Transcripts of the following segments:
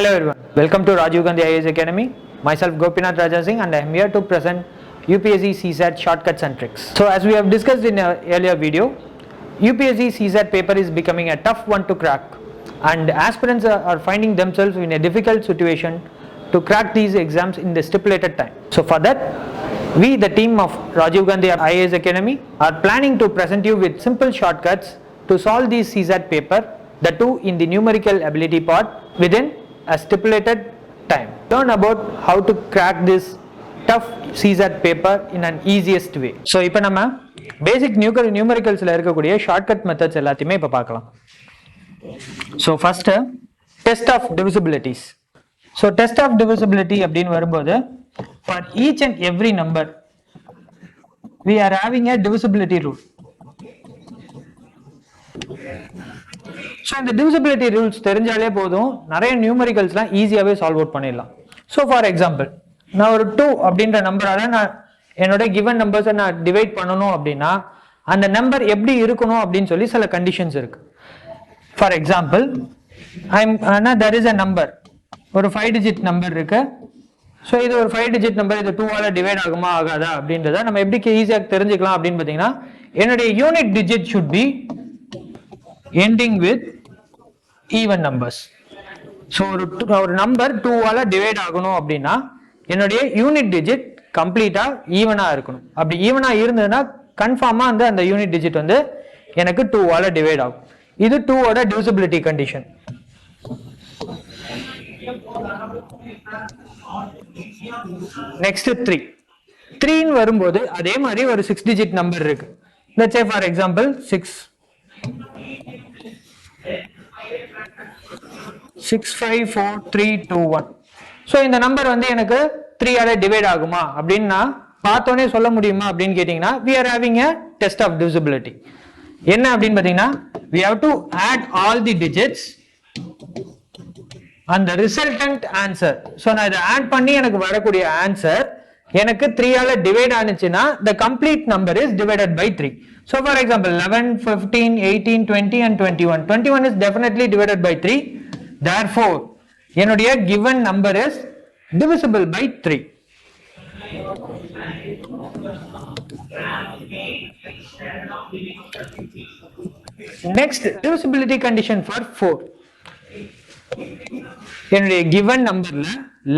Hello everyone, welcome to Rajiv Gandhi IAS Academy. Myself Gopinath Rajasingh and I am here to present UPSC CSAT shortcuts and tricks. So as we have discussed in an earlier video, UPSC CSAT paper is becoming a tough one to crack and aspirants are finding themselves in a difficult situation to crack these exams in the stipulated time. So for that, we the team of Rajiv Gandhi IAS Academy are planning to present you with simple shortcuts to solve these CSAT paper, the two in the numerical ability part within a stipulated time. Learn about how to crack this tough CSAT paper in an easiest way. So இப்போ நம்ம basic numericalsல இருக்கக்கூடிய shortcut methods எல்லாத்தையுமே இப்போ பார்க்கலாம். So first test of divisibilities. So test of divisibility அப்படின்னு வரும்போது for each and every number we are having a divisibility rule. So இந்த divisibility rules தெரிஞ்சாலே போதும் நிறைய நியூமரிக்கல்ஸ்லாம் ஈஸியாவே சால்வ் அவுட் பண்ணிடலாம். So for example, நான் ஒரு 2 அப்படின்ற நம்பரால நான் என்னோட given நம்பர்ஸை நான் டிவைட் பண்ணணும் அப்படின்னா அந்த நம்பர் எப்படி இருக்கணும் அப்படின்னு சொல்லி சில கண்டிஷன்ஸ் இருக்கு. For example there is a number, ஒரு 5 டிஜிட் நம்பர் இருக்கு. ஸோ இது ஒரு 5 டிஜிட் நம்பர், இது 2ஆல டிவைட் ஆகுமா ஆகாதா அப்படின்றத நம்ம எப்படி ஈஸியாக தெரிஞ்சுக்கலாம் அப்படின்னு பார்த்தீங்கன்னா, என்னுடைய unit digit should be ending with even numbers. So ஒரு நம்பர் 2ஆல டிவைட் ஆகணும் அப்படின்னா என்னுடைய யூனிட் டிஜிட் கம்ப்ளீட்டா ஈவனா இருக்கணும். அப்படி ஈவனா இருந்ததுன்னா கன்ஃபார்மா அந்த யூனிட் டிஜிட் வந்து எனக்கு 2ஆல டிவைட் ஆகும். இது 2ஓட டிவிசிபிலிட்டி கண்டிஷன். நெக்ஸ்ட் 3 ன்னு வரும்போது அதே மாதிரி ஒரு 6 டிஜிட் நம்பர் இருக்கு. Let's say for example 65431. So இந்த நம்பர் வந்து எனக்கு 3ஆல டிவைட் ஆகுமா அப்படின்னா பார்த்தோன்னே சொல்ல முடியுமா அப்படின்னு கேட்டீங்கன்னா we are having a test of divisibility. என்ன அப்படின்னு பார்த்தீங்கன்னா we have to add all the digits and the resultant answer. So நான் இதை ஆட் பண்ணி எனக்கு வரக்கூடிய ஆன்சர் எனக்கு 3ஆல divide ஆனிச்சுன்னா the complete number is divided by 3. So for example 11, 15, 18, 20 and 21. 21 is definitely divided by 3. Therefore என்னுடைய given number is divisible by 3. Next divisibility condition for 4. என்னுடைய given numberல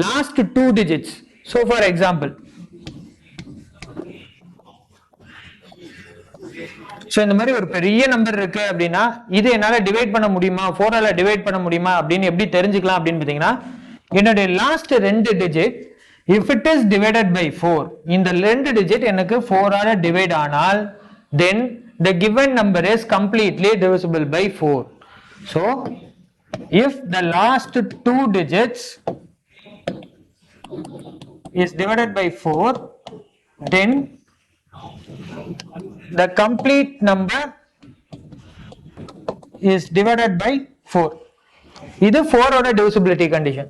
last 2 digits. So for example, so இந்த மாதிரி ஒரு பெரிய number இருக்கு அப்படின்னா இது என்னால டிவைட் பண்ண முடியுமா, 4ஆல டிவைட் பண்ண முடியுமா அப்படின்னு எப்படி தெரிஞ்சுக்கலாம் அப்படின்னு பார்த்தீங்கன்னா, என்னுடைய last 2 digit if it is divided by 4, இந்த 2 டிஜிட் எனக்கு 4ஆல டிவைட் ஆனால் then the given number is completely divisible by 4. So if the last 2 digits is divided by 4, then the complete number is divided by 4. இது 4ஓட divisibility condition.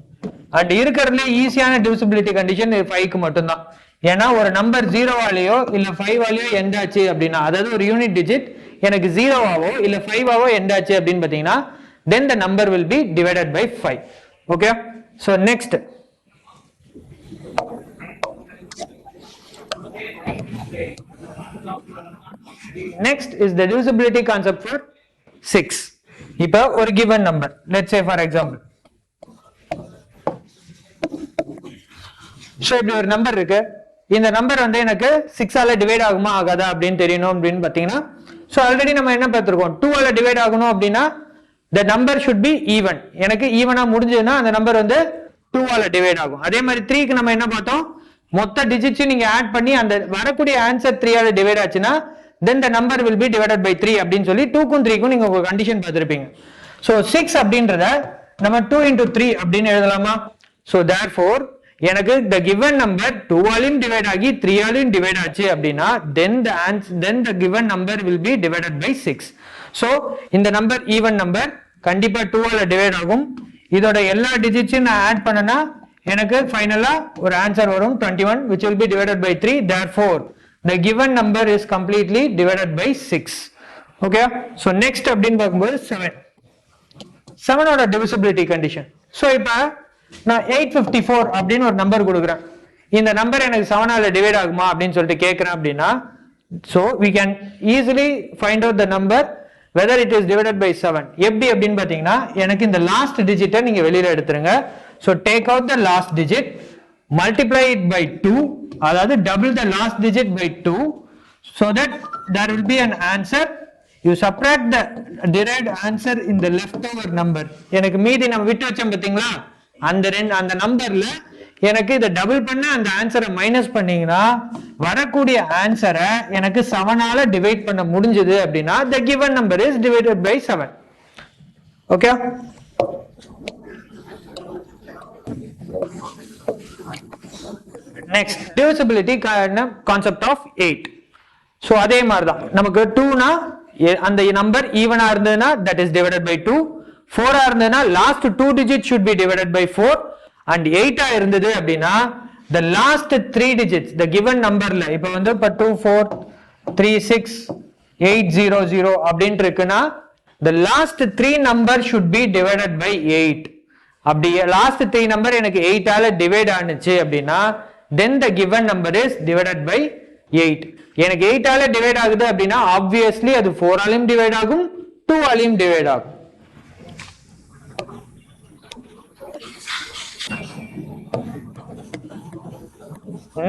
and இருக்கிறதுல ஈஸியான divisibility condition 5 க்கு மட்டும்தான். ஏன்னா ஒரு நம்பர் 0ஆலயோ இல்ல 5ஆலயோ எண்ட் ஆச்சு அப்படின்னா, அதாவது ஒரு யூனிட் டிஜிட் எனக்கு 0ஆவோ இல்ல 5ஆவோ எண்ட் ஆச்சு அப்படின்னு பாத்தீங்கன்னா then the number will be divided by 5. okay, so next is the divisibility concept for 6. இப்போ ஒரு given number, let's say for example, so இப்படி ஒரு நம்பர் இருக்கு. இந்த நம்பர் வந்து எனக்கு 6ஆல டிவைட் ஆகுமா ஆகாதா அப்படின்னு தெரியணும் அப்படின்னு பாத்தீங்கன்னா, so ஆல்ரெடி நம்ம என்ன பார்த்திருக்கோம், 2ஆல டிவைட் ஆகணும் அப்படின்னா the number should be even. எனக்கு ஈவனா முடிஞ்சதுன்னா அந்த நம்பர் வந்து 2ஆல டிவைட் ஆகும். அதே மாதிரி 3க்கு நம்ம என்ன பார்த்தோம், மொத்த டிஜிட்ஸ் நீங்க ஆட் பண்ணி அந்த வரக்கூடிய ஆன்சர் 3ஆல டிவைட் ஆச்சுன்னா then the number will be divided by 3 அப்படின்னு சொல்லி 2க்கும் 3க்கும் நீங்க ஒரு கண்டிஷன் பார்த்திருப்பீங்க. so 6 அப்படின்றத நம்ம 2 into 3 அப்படின்னு எழுதலாமா? so therefore எனக்கு the given number 2ஆலையும் டிவைட் ஆகி 3ஆலையும் டிவைட் ஆச்சு அப்படின்னா then the given number will be divided by 6. so இந்த நம்பர் ஈவன் நம்பர் கண்டிப்பா 2ஆல டிவைட் ஆகும். இதோட எல்லா டிஜிட்ஸையும் நான் ஆட் பண்ணனா எனக்கு ஃபைனலா ஒரு ஆன்சர் வரும் 21 which will be divided by 3. therefore the given number is completely divided by 6. okay, so next அப்படின்னு பார்க்கும்போது 7 ஓட divisibility condition. So இப்ப நான் 854 அப்படின்னு ஒரு நம்பர் கொடுக்குறேன். இந்த நம்பர் எனக்கு 7ஆல டிவைட் ஆகுமா அப்படின்னு சொல்லிட்டு கேட்குறேன் அப்படின்னா, so we can easily find out the number whether it is divided by 7. எப்படி அப்படின்னு பார்த்தீங்கன்னா, எனக்கு இந்த லாஸ்ட் டிஜிட்டை நீங்க வெளியில எடுத்துருங்க. So take out the last digit, multiply it by 2, அதாவது double the last digit by 2, so that there will be an answer. You subtract the derived answer in the leftover number. எனக்கு மீதி நம்ம விட்டு வச்சோம் பார்த்தீங்களா, அந்த நம்பர்ல எனக்கு இதை டபுள் பண்ண அந்த ஆன்சரை மைனஸ் பண்ணீங்கன்னா வரக்கூடிய ஆன்சரை எனக்கு 7ஆல டிவைட் பண்ண முடிஞ்சது அப்படின்னா the given number is divided by 7. Okay, next divisibility concept of 8. so அதே மாதிரி தான் நமக்கு 2னா அந்த நம்பர் ஈவனா இருந்ததுன்னா that is divided by 2, 4 இருந்ததுன்னா last 2 digits should be divided by 4, and 8 இருந்தது அப்படின்னா the last 3 digits the given numberல இப்போ வந்து 2 4 3 6 8 0 0 அப்படினு இருக்குனா the last 3 number should be divided by 8. அப்படி last 3 number எனக்கு 8 ஆல டிவைட் ஆனுச்சு அப்படின்னா then the given number is divided by 8. எனக்கு 8 ஆல டிவைட் ஆகுது அப்படின்னா obviously அது 4 ஆலயும் டிவைட் ஆகும் 2 ஆலயும் டிவைட் ஆகும்.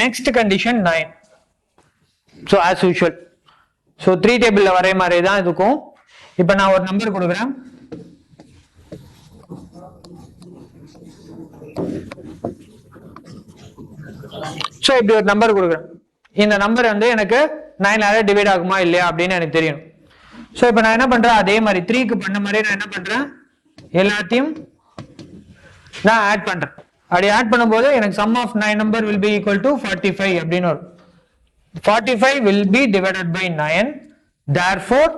Next condition 9. So as usual, so 3 table வரை மாதிரி தான் இருக்கும். இப்போ நான் ஒரு நம்பர் கொடுக்குறேன். So இப்படி ஒரு நம்பர் கொடுக்குறேன். இந்த நம்பர் வந்து எனக்கு 9 ஆல டிவைட் ஆகுமா இல்லையா அப்படின்னு எனக்கு தெரியும். So இப்போ நான் என்ன பண்றேன், அதே மாதிரி 3க்கு பண்ண மாதிரி நான் என்ன பண்றேன், எல்லாத்தையும் நான் ஆட் பண்றேன். அப்படி ஆட் பண்ணும்போது எனக்கு sum of 9 number will be equal to 45 அப்படின்னு வரும். 45 will be divided by 9, therefore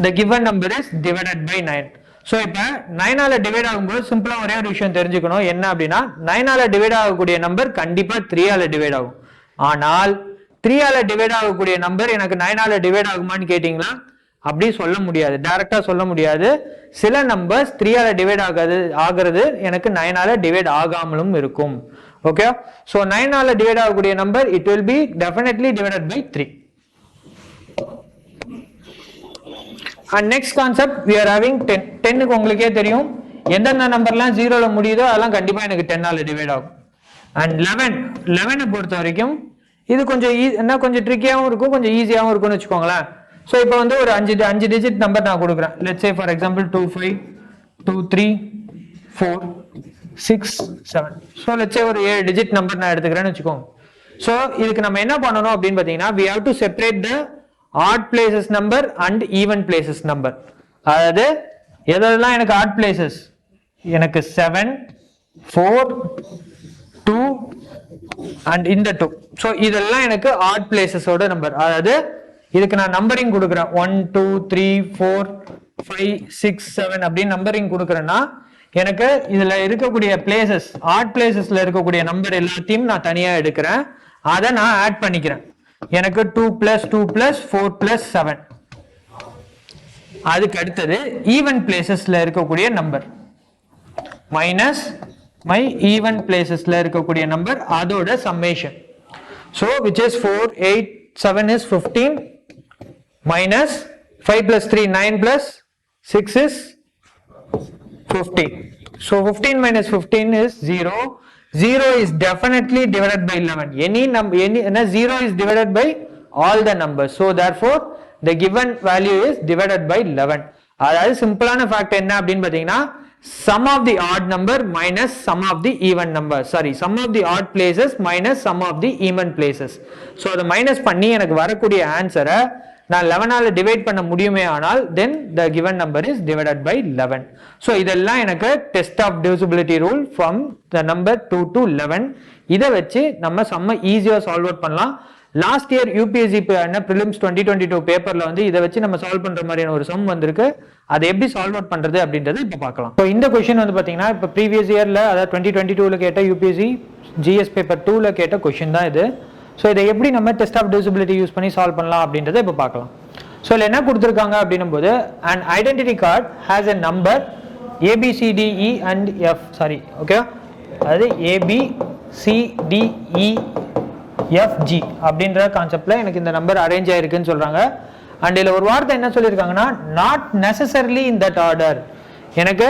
the given number is divided by 9. so இப்ப 9 ஆல டிவைட் ஆகும்போது சிம்பிளா ஒரே ஒரு விஷயம் தெரிஞ்சுக்கணும், என்ன அப்படின்னா 9 ஆல டிவைட் ஆகக்கூடிய நம்பர் கண்டிப்பா 3 ஆல டிவைட் ஆகும். ஆனால் 3 ஆல டிவைட் ஆகக்கூடிய நம்பர் எனக்கு 9 ஆல டிவைட் ஆகுமான்னு கேட்டீங்களா, அப்படி சொல்ல முடியாது, டைரக்டா சொல்ல முடியாது. சில நம்பர்ஸ் 3 ஆல டிவைட் ஆகிறது எனக்கு 9 ஆல டிவைட் ஆகாமலும் இருக்கும். ஓகே, சோ 9 ஆல டிவைட் ஆகக்கூடிய number it will be definitely divided by 3. and next concept we are having 10. 10 க்கு உங்களுக்கே தெரியும் எந்தெந்த நம்பர்லாம் 0 ல முடியுதோ அதெல்லாம் கண்டிப்பா எனக்கு 10 ஆல டிவைட் ஆகும். and 11 பொறுத்த வரைக்கும் இது கொஞ்சம் என்ன கொஞ்சம் ட்ரிக்கியாவும் இருக்கும் கொஞ்சம் ஈஸியாவும் இருக்கும்னு வெச்சுக்கோங்களேன். சோ இப்போ வந்து ஒரு 5 டிஜிட் நம்பர் நான் கொடுக்குறேன். let's say for example 25 23 4 6 7. so let's say ஒரு 7 டிஜிட் நம்பர் நான் எடுத்துக்கிறேன்னு வெச்சுக்கோங்க. சோ இதுக்கு நம்ம என்ன பண்ணனும் அப்படினு பாத்தீங்கன்னா we have to separate the odd places number and even places number. அதாவது எதெல்லாம் எனக்கு odd places, எனக்கு 7 4 2 and இந்த 2. சோ இதெல்லாம் எனக்கு odd places ஓட நம்பர். அதாவது இதுக்கு நான் நம்பரிங் கொடுக்கிறேன் 1 2 3 4 5 6 7 அப்படி நம்பரிங் கொடுக்கிறேன்னா எனக்கு இதுல இருக்கக்கூடிய பிளேசஸ் odd placesல இருக்கக்கூடிய நம்பர் எல்லாத்தையும் நான் தனியா எடுக்கிறேன், அதை நான் ஆட் பண்ணிக்கிறேன். எனக்கு 2 plus 2 plus 4 plus 7. அதுக்கு அடுத்தது ஈவன் பிளேசஸ்ல இருக்கக்கூடிய நம்பர் மைனஸ் மை ஈவன் பிளேசஸ்ல இருக்கக்கூடிய நம்பர் அதோட summation. so which is 4 8 7 is 15 minus 5 plus 3 9 plus 6 is 15. so 15 minus 15 is 0. 0 is definitely divided by 11. Any 0 is divided by all the numbers. so therefore the given value is divided by 11. அதாவது சிம்பிளான fact என்ன அப்படினு பாத்தீங்கன்னா sum of the odd number minus sum of the even number, sum of the odd places minus sum of the even places. so அதை minus பண்ணி எனக்கு வரக்கூடிய ஆன்சரை நான் 11 ஆல டிவைட் பண்ண முடியுமே ஆனால் then the given number is divided by 11. so இதெல்லாம் எனக்கு test of divisibility rule from the number 2 to 11. இதை வச்சு நம்ம சம்ம ஈஸியா சால்வ் அவுட் பண்ணலாம். லாஸ்ட் இயர் யூபிஎஸ்சி Prelims 2022 பேப்பர்ல வந்து இதை வச்சு நம்ம சால்வ் பண்ற மாதிரியான ஒரு சம் வந்திருக்கு. அதை எப்படி சால்வ் அவுட் பண்றது அப்படின்றது இப்ப பார்க்கலாம். இப்போ இந்த क्वेश्चन வந்து பாத்தீங்கன்னா இப்ப ப்ரீவியஸ் இயர்ல அதாவது 2022ல கேட்ட யூபிஎஸ்சி ஜிஎஸ் பேப்பர் 2ல கேட்ட क्वेश्चन தான் இது. சோ இதை எப்படி நம்ம டெஸ்ட் ஆஃப் டிவிசிபிலிட்டி யூஸ் பண்ணி சால்வ் பண்ணலாம் அப்படின்றத இப்ப பார்க்கலாம். சோ இதுல என்ன கொடுத்திருக்காங்க அப்படினும்போது an identity card has a number A B C D E and F sorry okay அது A B C D E F G அப்படின்ற கான்செப்ட்ல எனக்கு இந்த நம்பர் அரேஞ்ச் ஆயிருக்குன்னு சொல்றாங்க. அண்ட் இதுல ஒரு வார்த்தை என்ன சொல்லியிருக்காங்கன்னா not necessarily in that order. எனக்கு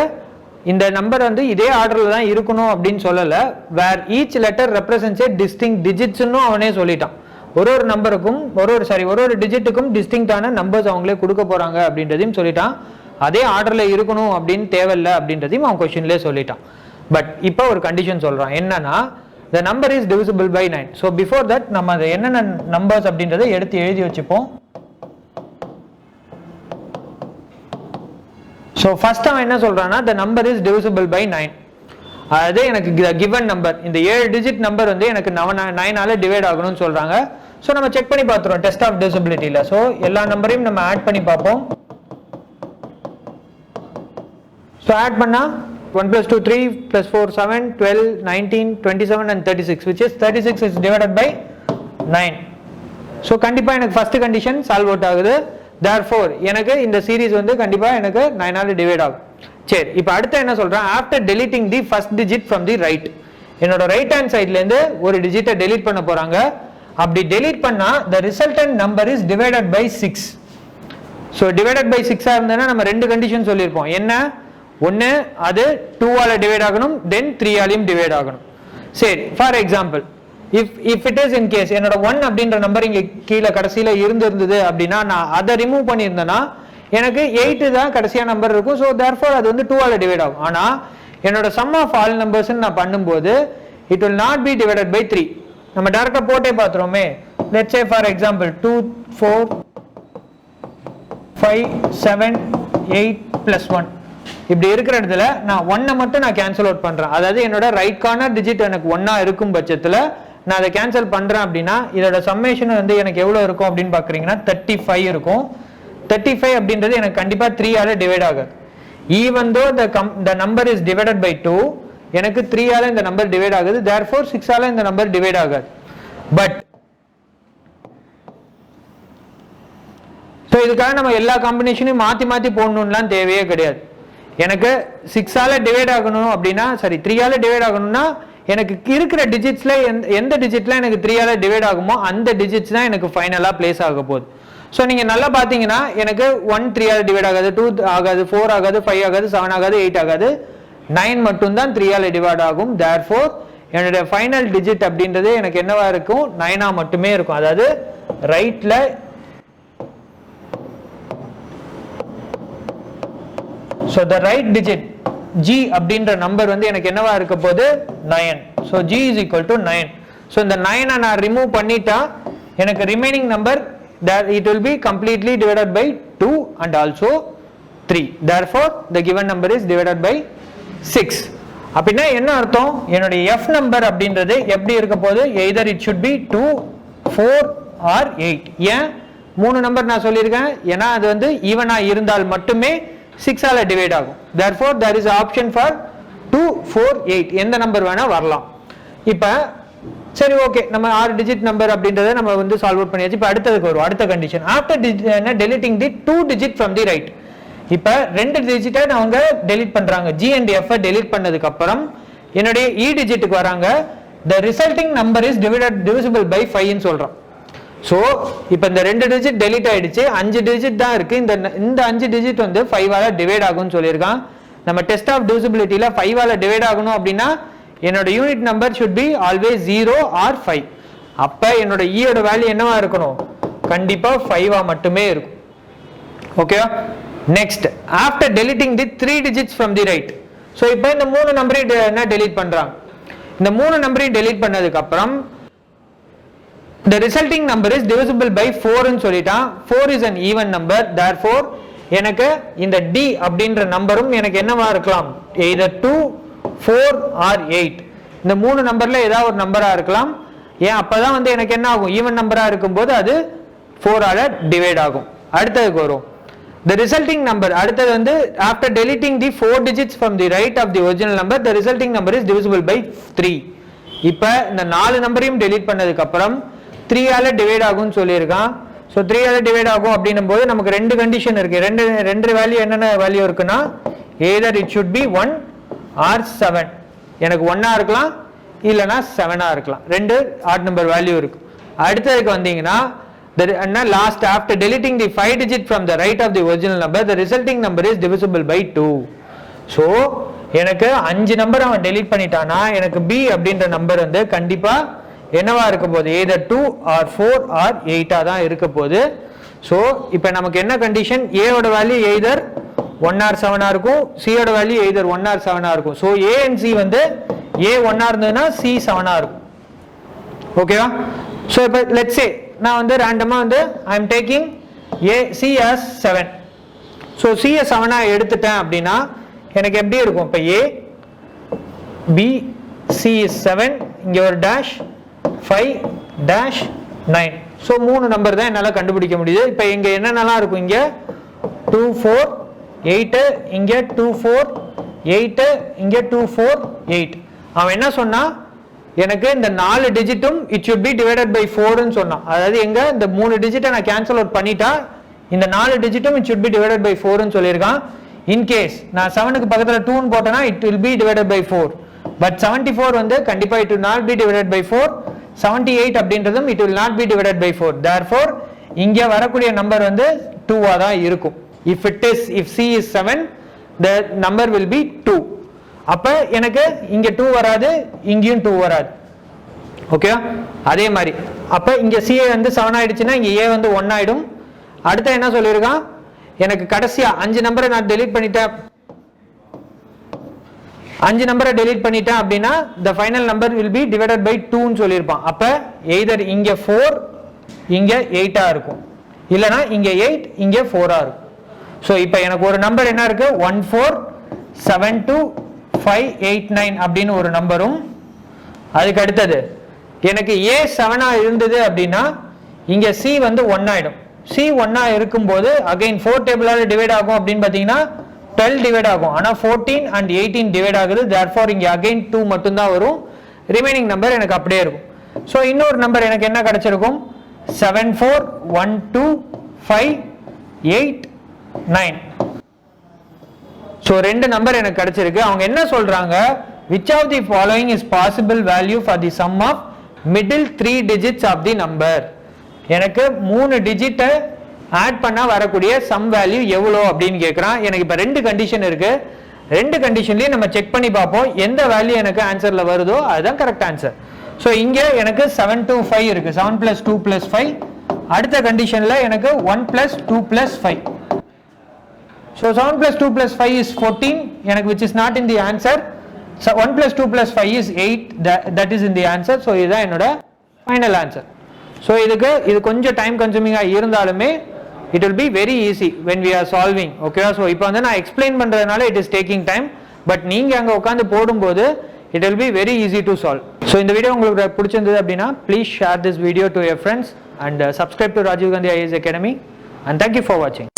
இந்த நம்பர் வந்து இதே ஆர்டர்ல தான் இருக்கணும் அப்படின்னு சொல்லல. where each letter represents a distinct digits ன்னு அவனே சொல்லிட்டான். ஒரு நம்பருக்கும் ஒரு டிஜிட்டுக்கும் டிஸ்டிங்க்டான நம்பர்ஸ் அவங்களே கொடுக்க போறாங்க அப்படின்றதையும் சொல்லிட்டான். அதே ஆர்டர்ல இருக்கணும் அப்படின்னு தேவையில்லை அப்படின்றதையும் அவன் क्वेश्चनலயே சொல்லிட்டான். பட் இப்போ ஒரு கண்டிஷன் சொல்றான். என்னன்னா the number is divisible by 9. so before that நம்ம அது என்னென்ன நம்பர்ஸ் அப்படின்றதை எடுத்து எழுதி வச்சுப்போம். so first அவன் என்ன சொல்றான்னா the number is divisible by 9. அதாவது எனக்கு given number இந்த 7 டிஜிட் நம்பர் வந்து எனக்கு 9 ஆல டிவைட் ஆகணும்னு சொல்றாங்க. சோ நம்ம செக் பண்ணி பார்த்துறோம் டெஸ்ட் ஆஃப் divisibilityல. சோ எல்லா நம்பரையும் நம்ம ஆட் பண்ணி பார்ப்போம். சோ ஆட் பண்ணா 1 plus 2 3 plus 4 7 12 19 27 and 36 which is 36 is divided by 9. So கண்டிப்பா எனக்கு ஃபர்ஸ்ட் கண்டிஷன் சால்வ் அவுட் ஆகுது. therefore எனக்கு இந்த சீரிஸ் வந்து கண்டிப்பா எனக்கு 9 ஆல டிவைட் ஆகும். சரி இப்போ அடுத்து என்ன சொல்றான் after deleting the first digit from the right. என்னோட ரைட் ஹேண்ட் சைடுல இருந்து ஒரு டிஜிட்டை delete பண்ண போறாங்க. அப்படி delete பண்ணா the resultant number is divided by 6. so divided by 6 ஆ இருந்தனா நம்ம ரெண்டு கண்டிஷன் சொல்லிருப்போம். என்ன ஒன்னு அது 2 ஆல டிவைட் ஆகணும் then 3 ஆலயும் டிவைட் ஆகணும். சரி for example if it is in case என்னோட 1 அப்படிங்கற நம்பர் இங்க கீழ கடைசில இருந்தது அப்படினா நான் அதை ரிமூவ் பண்ணியிருந்தேனா எனக்கு 8 தான் கடைசியா நம்பர் இருக்கும். so therefore அது வந்து 2 ஆல டிவைட் ஆகும். ஆனா என்னோட sum of all numbers நான் பண்ணும்போது it will not be divided by 3. நம்ம டைரக்டா போட்டே பாத்துறோமே. let's say for example 2 4 5 7 8 plus 1 இப்படி இருக்கிற இடத்துல நான் 1 மட்டும் நான் கேன்சல் அவுட் பண்றேன். அதாவது என்னோட ரைட் கார்னர் டிஜிட் எனக்கு 1 ஆ இருக்கும் பட்சத்துல நான் அதை கேன்சல் பண்றேன் அப்படினா இதோட சம்மேஷன் வந்து எனக்கு எவ்வளவு இருக்கும் அப்படினு பாக்குறீங்கன்னா 35 இருக்கும். 35 அப்படின்றது எனக்கு கண்டிப்பா 3 ஆல டிவைட் ஆகாது. even though the number is divided by 2 எனக்கு 3 ஆல இந்த நம்பர் டிவைட் ஆகுது. therefore 6 ஆல இந்த நம்பர் டிவைட் ஆகாது. பட் சோ இதுக்காக நம்ம எல்லா காம்பினேஷனையும் மாத்தி போடணும்லாம் தேவையே கிடையாது. எனக்கு 6 ஆல டிவைட் ஆகணும் அப்படினா சரி 3 ஆல டிவைட் ஆகணும்னா எனக்கு இருக்கிற டிஜிட்ஸ்ல எந்த டிஜிட்ல எனக்கு 3 ஆல டிவைட் ஆகுமோ அந்த டிஜிட்ஸ் தான் எனக்கு ஃபைனலா பிளேஸ் ஆக போகுது. சோ நீங்க நல்லா பாத்தீங்கன்னா எனக்கு 1 3 ஆல டிவைட் ஆகாது, 2 ஆகாது, 4 ஆகாது, 5 ஆகாது, 7 ஆகாது, 8 ஆகாது, 9 மட்டும் தான் 3 ஆல டிவைட் ஆகும். therefore என்னோட ஃபைனல் டிஜிட் அப்படின்றது எனக்கு என்னவா இருக்கும் 9 ஆ மட்டுமே இருக்கும். அதாவது ரைட்ல so the right digit G அப்படின்ற நம்பர் வந்து எனக்கு என்னவா இருக்க போகுது 9. so G is equal to 9. so இந்த 9 நான் ரிமூவ் பண்ணிட்டா எனக்கு remaining number that it will be completely divided by 2 and also 3. therefore the given number is divided by 6. அப்படினா என்ன அர்த்தம் என்னோட F நம்பர் அப்படின்றது எப்படி இருக்க போகுது either it should be 2 4 or 8. ஏன் மூணு நம்பர் நான் சொல்லியிருக்கேன் ஏன்னா அது வந்து ஈவனா இருந்தால் மட்டுமே 6 ஆல டிவைட் ஆகும். therefore there is an option for 2 4 8 எந்த நம்பர் வேணா வரலாம். இப்போ சரி ஓகே நம்ம 6 டிஜிட் நம்பர் அப்படின்றத நம்ம வந்து சால்வ் அவுட் பண்ணியாச்சு. இப்போ அடுத்ததுக்கு வரும் அடுத்த condition after deleting the 2 digit from the right. இப்போ ரெண்டு டிஜிட்டை அவங்க delete பண்றாங்க. G and F delete பண்ணதுக்கு அப்புறம் என்னோட E டிஜிட்டுக்கு வராங்க. the resulting number is divisible by 5 ன்னு சொல்றோம். சோ இப்போ இந்த ரெண்டு டிஜிட் delete ஆயிடுச்சு, 5 டிஜிட் தான் இருக்கு. இந்த 5 டிஜிட் வந்து 5 ஆல டிவைட் ஆகும்னு சொல்லியிருக்கான். நம்ம டெஸ்ட் ஆஃப் divisibilityல 5 ஆல டிவைட் ஆகணும் அப்படினா என்னோட unit number should be always 0 or 5. அப்ப என்னோட E ஓட வேல்யூ என்னவா இருக்கணும் கண்டிப்பா 5 ஆ மட்டுமே இருக்கும். Okay next after deleting the 3 digits from the right. So இப்போ இந்த மூணு நம்பரையும் என்ன delete பண்றாங்க. இந்த மூணு நம்பரையும் delete பண்ணதுக்கு அப்புறம் the resulting number is divisible by 4 ன்னு சொல்லிட்டான். 4 is an even number. therefore எனக்கு இந்த D அப்படிங்கற நம்பரும் எனக்கு என்னவா இருக்கலாம் either 2 4 or 8. இந்த மூணு நம்பர்ல ஏதாவது ஒரு நம்பரா இருக்கலாம். ஏன் அப்பதான் வந்து எனக்கு என்ன ஆகும் ஈவன் நம்பரா இருக்கும்போது அது 4 ஆல டிவைட் ஆகும். அடுத்ததுக்கு வரும் the resulting number. அடுத்தது வந்து after deleting the 4 digits from the right of the original number the resulting number is divisible by 3. இப்போ இந்த நாலு நம்பரையும் delete பண்ணதுக்கு அப்புறம் 3 ஆல டிவைட் ஆகும்னு சொல்லியிருக்கான். ஸோ 3 ஆல டிவைட் ஆகும் அப்படின்னும் போது நமக்கு ரெண்டு கண்டிஷன் இருக்கு. ரெண்டு வேல்யூ என்னென்ன வேல்யூ இருக்குன்னா either it should be 1 or 7. எனக்கு 1 இருக்கலாம் இல்லனா 7 இருக்கலாம். ரெண்டு odd number value இருக்கு. அடுத்ததுக்கு வந்தீங்கன்னா last after deleting the 5 digit from the right of the original number, the resulting number is divisible by 2. So எனக்கு 5 நம்பர் அவன் delete பண்ணிட்டானா எனக்கு b அப்படின்ற நம்பர் வந்து கண்டிப்பா என்னவா இருக்க போகுது, either 2 or 4 or 8 தான் இருக்க போகுது. So இப்போ நமக்கு என்ன கண்டிஷன், a ஓட வேல்யூ either 1 or 7 இருக்கும், c ஓட வேல்யூ either 1 or 7 இருக்கும். So a and c வந்து a 1 இருந்ததுன்னா c 7 இருக்கும். ஓகேவா? So இப்போ let's say நான் வந்து ரேண்டமா வந்து I am taking a c as 7. So c as 7 எடுத்துட்டேன் அப்படின்னா எனக்கு எப்படி இருக்கும், இப்போ a b c is 7, இங்க ஒரு dash 5 dash 9. So மூணு நம்பர் தான் என்னால கண்டுபிடிக்க முடியுது. இப்போ இங்க என்னென்னலாம் இருக்கும், இங்க 2 4 8, இங்க 2 4 8, இங்க 2 4 8. அவன் என்ன சொன்னா, எனக்கு இந்த 4 டிஜிட்டும் it should be divided by 4 ன்னு சொன்னான். அதாவது எங்க இந்த 3 டிஜிட்டை நான் கேன்சல் அவுட் பண்ணிட்டா இந்த 4 டிஜிட்டும் it should be divided by 4 ன்னு சொல்லியிருக்கான். In case நான் 7 க்கு பக்கத்துல 2 ன்னு போட்டேனா it will be divided by 4. But 74 வந்து கண்டிப்பா it will not be divided by 4. 78 அப்படின்றதும் it will not be divided by 4. Therefore இங்க வரக்கூடிய நம்பர் வந்து 2 ஆ தான் இருக்கும். If c is 7, the number will be 2. அப்ப எனக்கு இங்க 2 வராது, இங்கேயும் 2 வராது. ஓகே, அதே மாதிரி அப்ப இங்க c வந்து 7 ஆயிடுச்சுன்னா இங்க a வந்து 1 ஆயிடும். அடுத்து என்ன சொல்லியிருக்கான், எனக்கு கடைசியா 5 நம்பரை நான் delete பண்ணிட்டேன், 5 நம்பரை delete பண்ணிட்டேன் அப்படின்னா the final number will be divided by 2 ன்னு சொல்லியிருப்பான். அப்ப either இங்க 4 இங்க 8 ஆ இருக்கும், இல்லனா இங்க 8 இங்க 4 ஆ இருக்கும். சோ இப்போ எனக்கு ஒரு நம்பர் என்ன இருக்கு, 1472589 அப்படின்னு ஒரு நம்பரும், அதுக்கு அடுத்தது எனக்கு a 7 ஆ இருந்தது அப்படின்னா இங்க c வந்து 1 ஆயிடும். c 1 ஆ இருக்கும்போது அகைன் 4 டேபிளால டிவைட் ஆகும் அப்படின்னு பாத்தீங்கன்னா 12 டிவைட் ஆகும். ஆனா 14 and 18 டிவைட் ஆகுது. therefore இங்க அகைன் 2 மட்டும் தான் வரும், ரிமைனிங் நம்பர் எனக்கு அப்படியே இருக்கும். சோ இன்னொரு நம்பர் எனக்கு என்ன கிடைச்சிருக்கும், 7412589. சோ ரெண்டு நம்பர் எனக்கு கிடைச்சிருக்கு. அவங்க என்ன சொல்றாங்க, which of the following is possible value for the sum of middle 3 digits of the number. எனக்கு 3 டிஜிட்டை ஆட் பண்ணா வரக்கூடிய சம் வேல்யூ எவ்வளோ அப்படின்னு கேட்குறான். எனக்கு இப்போ ரெண்டு கண்டிஷன் இருக்கு, ரெண்டு கண்டிஷன்லையும் நம்ம செக் பண்ணி பார்ப்போம் எந்த வேல்யூ எனக்கு ஆன்சர்ல வருதோ அதுதான் கரெக்ட் ஆன்சர். ஸோ இங்கே எனக்கு 7 to 5 இருக்கு, 7 plus 2 plus 5. அடுத்த கண்டிஷன்ல எனக்கு 1 plus 2 plus 5. So 7 plus 2 plus 5 is 14, எனக்கு which is not in the answer. So 1 plus 2 plus 5 is 8, that is in the answer. So இதுதான் என்னோட ஃபைனல் ஆன்சர். ஸோ இது கொஞ்சம் டைம் கன்சூமிங்காக இருந்தாலுமே it will be very easy when we are solving. Okay, so இப்போ வந்து நான் explain பண்றதுனால it is taking time, but நீங்க அங்க உட்கார்ந்து போடும்போது it will be very easy to solve. So இந்த வீடியோ உங்களுக்கு பிடிச்சிருந்தது அப்படின்னா please share this video to your friends and subscribe to Rajiv Gandhi IAS Academy, and thank you for watching.